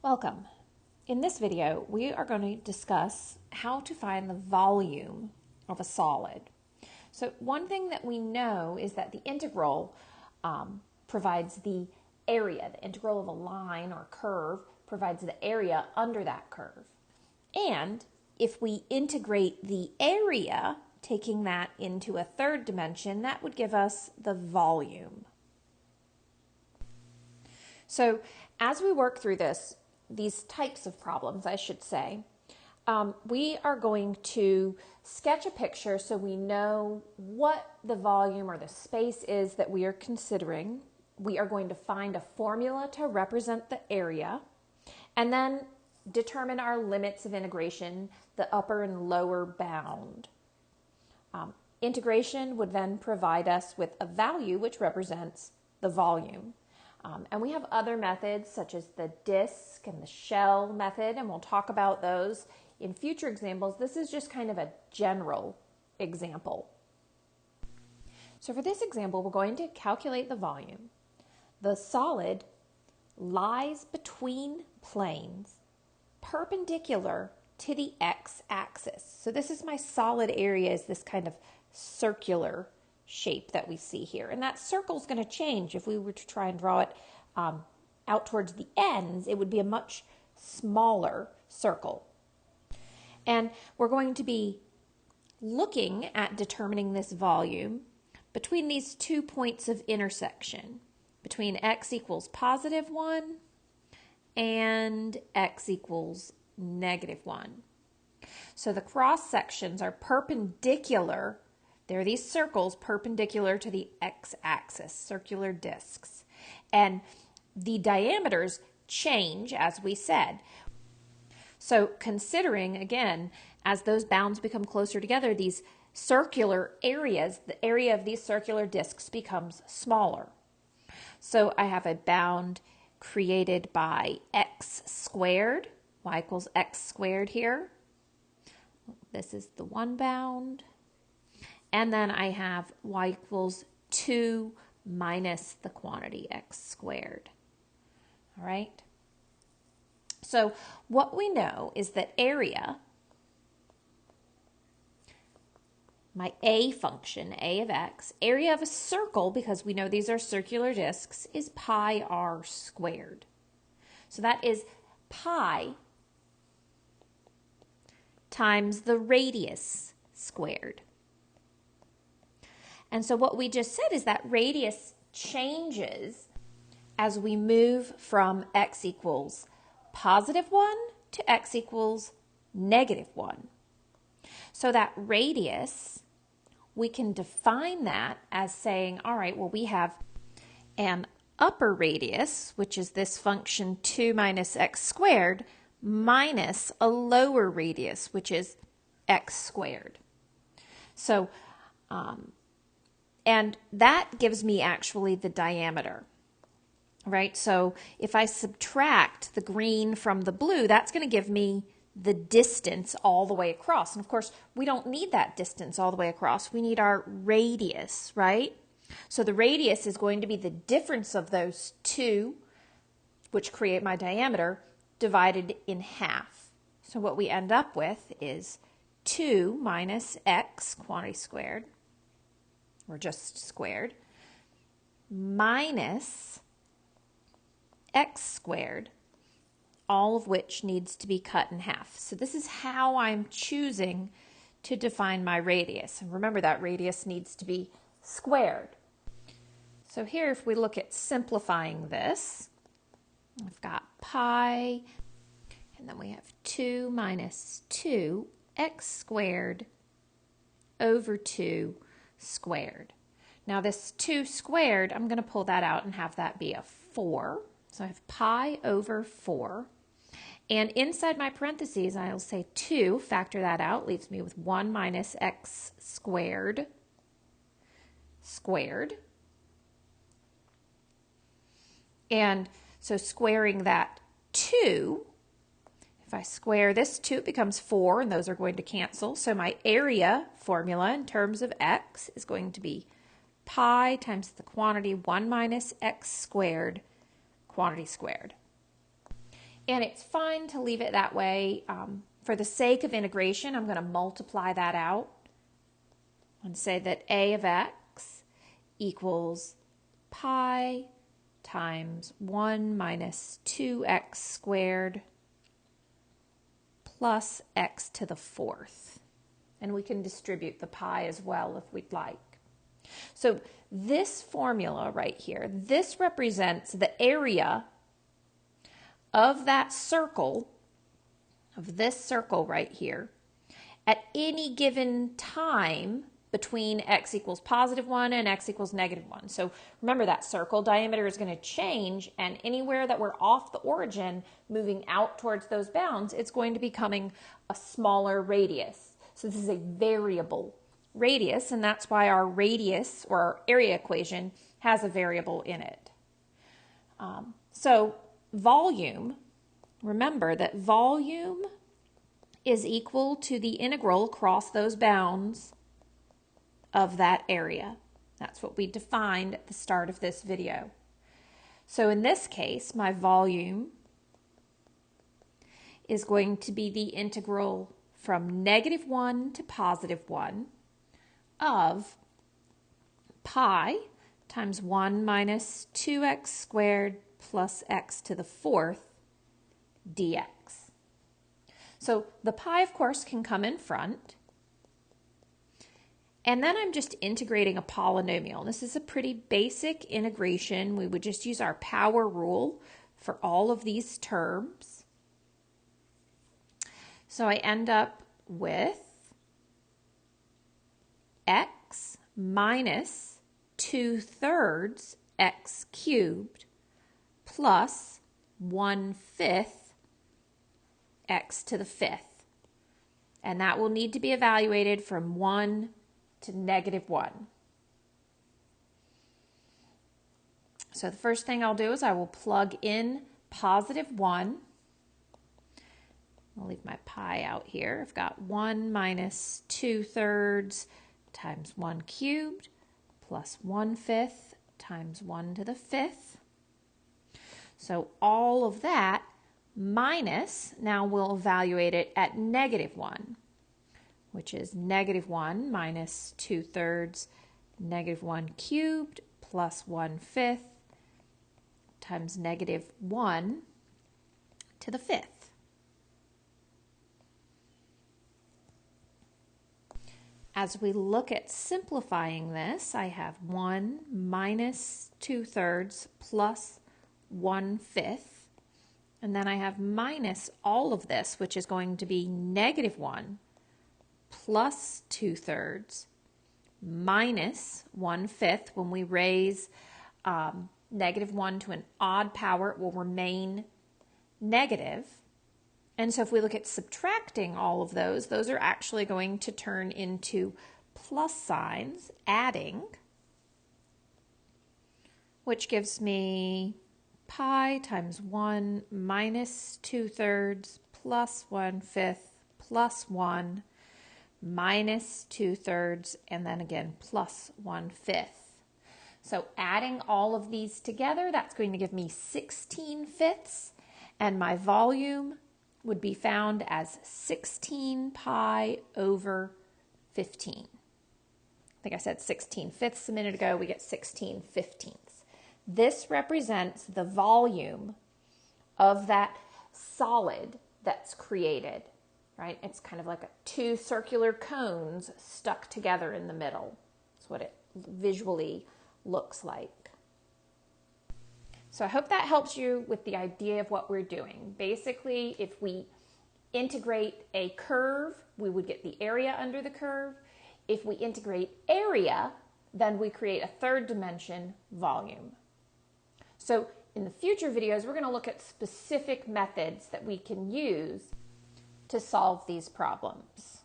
Welcome. In this video, we are going to discuss how to find the volume of a solid. So one thing that we know is that the integral provides the area. The integral of a line or curve provides the area under that curve. And if we integrate the area, taking that into a third dimension, that would give us the volume. So as we work through these types of problems, I should say, we are going to sketch a picture so we know what the volume or the space is that we are considering. We are going to find a formula to represent the area, and then determine our limits of integration, the upper and lower bound. Integration would then provide us with a value which represents the volume. And we have other methods such as the disk and the shell method, and we'll talk about those in future examples. This is just kind of a general example. So for this example, we're going to calculate the volume. The solid lies between planes perpendicular to the x-axis. So this is my solid area, is this kind of circular shape that we see here. And that circle is going to change. If we were to try and draw it out towards the ends, it would be a much smaller circle. And we're going to be looking at determining this volume between these 2 points of intersection, between x equals +1 and x equals -1. So the cross sections are perpendicular. There are these circles perpendicular to the x-axis, circular discs. And the diameters change, as we said. So considering, again, as those bounds become closer together, these circular areas, the area of these circular discs becomes smaller. So I have a bound created by x squared, y equals x squared here. This is the one bound. And then I have y equals 2 minus the quantity x squared. All right? So what we know is that area, my a function, a of x, area of a circle, because we know these are circular discs, is pi r squared. So that is pi times the radius squared. And so what we just said is that radius changes as we move from x equals +1 to x equals -1. So that radius, we can define that as saying, all right, well, we have an upper radius, which is this function 2 minus x squared, minus a lower radius, which is x squared. So, and that gives me actually the diameter, right? So if I subtract the green from the blue, that's going to give me the distance all the way across. And of course, we don't need that distance all the way across. We need our radius, right? So the radius is going to be the difference of those two, which create my diameter, divided in half. So what we end up with is 2 minus x, quantity squared, or just squared, minus x squared, all of which needs to be cut in half. So this is how I'm choosing to define my radius. And remember, that radius needs to be squared. So here, if we look at simplifying this, I've got pi, and then we have 2 minus 2 x squared over 2 squared. Now this 2 squared, I'm going to pull that out and have that be a 4. So I have pi over 4. And inside my parentheses, I'll say 2, factor that out, leaves me with 1 minus x squared squared. And so squaring that 2, if I square this 2, it becomes 4, and those are going to cancel. So my area formula in terms of x is going to be pi times the quantity 1 minus x squared, quantity squared. And it's fine to leave it that way. For the sake of integration, I'm going to multiply that out and say that a of x equals pi times 1 minus 2x squared plus x to the fourth. And we can distribute the pi as well if we'd like. So this formula right here, this represents the area of that circle, of this circle right here, at any given time between x equals positive 1 and x equals negative 1. So remember, that circle diameter is going to change, and anywhere that we're off the origin, moving out towards those bounds, it's going to be becoming a smaller radius. So this is a variable radius, and that's why our radius, or our area equation, has a variable in it. So volume, remember that volume is equal to the integral across those bounds of that area. That's what we defined at the start of this video. So in this case, my volume is going to be the integral from -1 to +1 of pi times 1 minus 2x squared plus x to the fourth dx. So the pi, of course, can come in front. And then I'm just integrating a polynomial. This is a pretty basic integration. We would just use our power rule for all of these terms. So I end up with x minus 2/3 x cubed plus 1/5 x to the fifth. And that will need to be evaluated from 1 to -1. So the first thing I'll do is I will plug in +1. I'll leave my pi out here. I've got 1 minus 2/3 times 1 cubed plus 1/5 times 1 to the fifth. So all of that minus, now we'll evaluate it at -1. Which is -1 minus 2/3 -1 cubed plus 1/5 times -1 to the fifth. As we look at simplifying this, I have 1 minus 2/3 plus 1/5, and then I have minus all of this, which is going to be -1 plus 2/3 minus 1/5. When we raise -1 to an odd power, it will remain negative. And so if we look at subtracting all of those are actually going to turn into plus signs, adding, which gives me pi times 1 minus 2/3 plus 1/5 plus 1 minus 2/3, and then again plus 1/5. So adding all of these together, that's going to give me 16/5, and my volume would be found as 16 pi over 15. I think I said 16/5 a minute ago. We get 16/15. This represents the volume of that solid that's created. Right? It's kind of like two circular cones stuck together in the middle. That's what it visually looks like. So I hope that helps you with the idea of what we're doing. Basically, if we integrate a curve, we would get the area under the curve. If we integrate area, then we create a third dimension, volume. So in the future videos, we're going to look at specific methods that we can use to solve these problems.